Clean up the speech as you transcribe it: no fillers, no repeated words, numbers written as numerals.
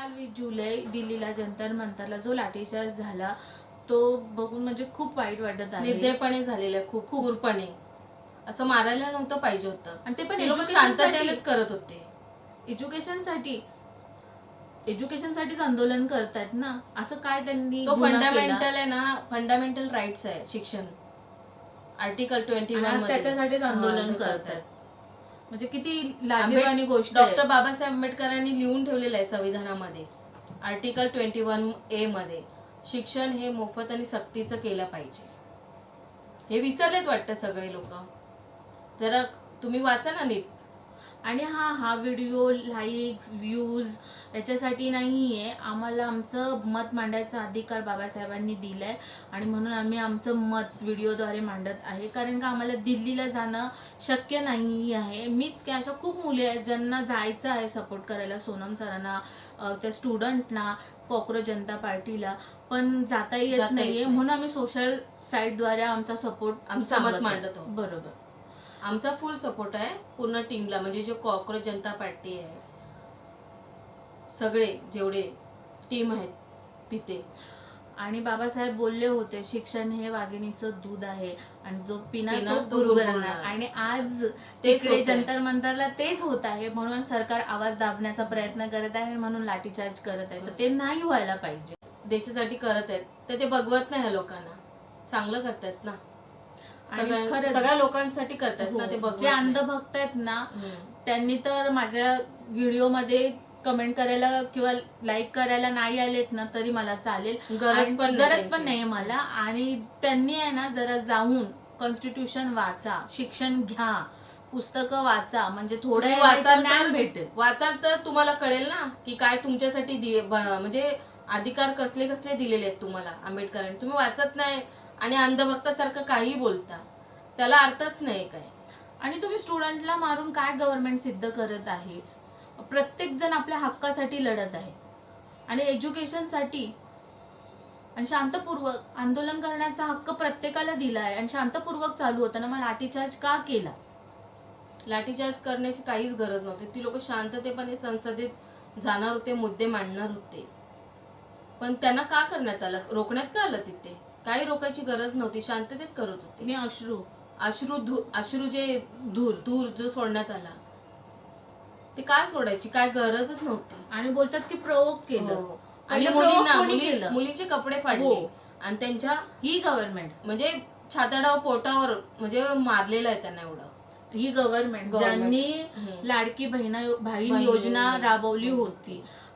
काल 20 जुलै दिल्लीला जंतर मंतरला जो लाठीचार्ज झाला तो बघून म्हणजे खूप वाईट वाटत आहे. निर्दयपणे झालेलं आहे, खूप क्रूरपणे. असं मारायला नव्हतं पाहिजे होतं. आणि ते पण लोक शांततेनेच करत होते. एज्युकेशनसाठीच आंदोलन करतायत ना. असं काय त्यांनी तो फंडामेंटल आहे ना, फंडामेंटल राईट्स आहे शिक्षण. आर्टिकल 21 मध्ये त्याच्यासाठीच आंदोलन करतायत. म्हणजे किती लाजिरवाणी गोष्ट आहे. डॉक्टर बाबासाहेब आंबेडकरांनी लिहून ठेवलेलं आहे संविधानामध्ये आर्टिकल 21A मध्ये शिक्षण हे मोफत आणि सक्तीचं केलं पाहिजे. हे विसरलेत वाटतं सगळे लोक. जरा तुम्ही वाचा ना नीट. आणि हा व्हिडिओ लाईक्स व्ह्यूज याच्यासाठी नाहीये. आम्हाला आमचं मत मांडायचा अधिकार बाबासाहेबांनी दिलाय आणि म्हणून आम्ही आमचं मत व्हिडिओद्वारे मांडत आहे. कारण का आम्हाला दिल्लीला जाणं शक्य नाही आहे. मीच काय अशा खूप मुली आहेत ज्यांना जायचं आहे सपोर्ट करायला, सोनम सरांना, त्या स्टुडंटना, कॉक्रोच जनता पार्टीला, पण जाता येत नाहीये. म्हणून आम्ही सोशल साईटद्वारे आमचा सपोर्ट, आमचं मत मांडतो. बरोबर. आमचा फुल सपोर्ट आहे पूर्ण टीमला, म्हणजे जो कॉक्रोच जनता पार्टी आहे, सगळे जेवढे टीम आहेत तिथे. आणि बाबासाहेब बोलले होते शिक्षण हे वाघिणीचं दूध आहे आणि जो पिणार तो गुरगुरणार. आणि आज तिकडे जंतर मंतरला तेच होत आहे. म्हणून सरकार आवाज दाबण्याचा प्रयत्न करत आहे, म्हणून लाठीचार्ज करत आहे. तर ते नाही व्हायला पाहिजे. देशासाठी करत आहेत तर ते बघवत नाही लोकांना. चांगलं करतायत ना, सगळ्या लोकांसाठी करतायत ना ते. जे अंधभक्त आहेत ना त्यांनी तर माझ्या व्हिडिओ मध्ये कमेंट करायला किंवा लाईक करायला नाही आलेत ना तरी मला चालेल. गरज पण नाही मला. आणि त्यांनी आहे ना जरा जाऊन कॉन्स्टिट्यूशन वाचा, शिक्षण घ्या, पुस्तकं वाचा, म्हणजे थोडं ज्ञान भेटेल. वाचाल तर तुम्हाला कळेल ना की काय तुमच्यासाठी म्हणजे अधिकार कसले कसले दिलेले आहेत तुम्हाला आंबेडकरांनी. तुम्ही वाचत नाही आणि अंधभक्तासारखं काही बोलता, त्याला अर्थच नाही काय. आणि तुम्ही स्टुडंटला मारून काय गव्हर्नमेंट सिद्ध करत आहे? प्रत्येक जण आपल्या हक्कासाठी लढत आहे आणि एज्युकेशनसाठी. आणि शांतपूर्वक आंदोलन करण्याचा हक्क प्रत्येकाला दिला आहे आणि शांतपूर्वक चालू होतं ना. मग लाठीचार्ज का केला? लाठीचार्ज करण्याची काहीच गरज नव्हती. ती लोक शांततेपणे संसदेत जाणार होते, मुद्दे मांडणार होते. पण त्यांना का करण्यात आलं, रोखण्यात का आलं? तिथे काही रोकायची गरज नव्हती, शांततेत करत होते. अश्रू जे धूर जो सोडण्यात आला ते काय सोडायची काय गरजच नव्हती. आणि बोलतात की प्रोवोक केलं. आणि मुलींचे कपडे फाडले आणि त्यांच्या ही गव्हर्नमेंट म्हणजे छाताडावर पोटावर म्हणजे मारलेलं आहे त्यांना एवढं. ही गव्हर्नमेंट ज्यांनी लाडकी बहीण योजना राबवली होती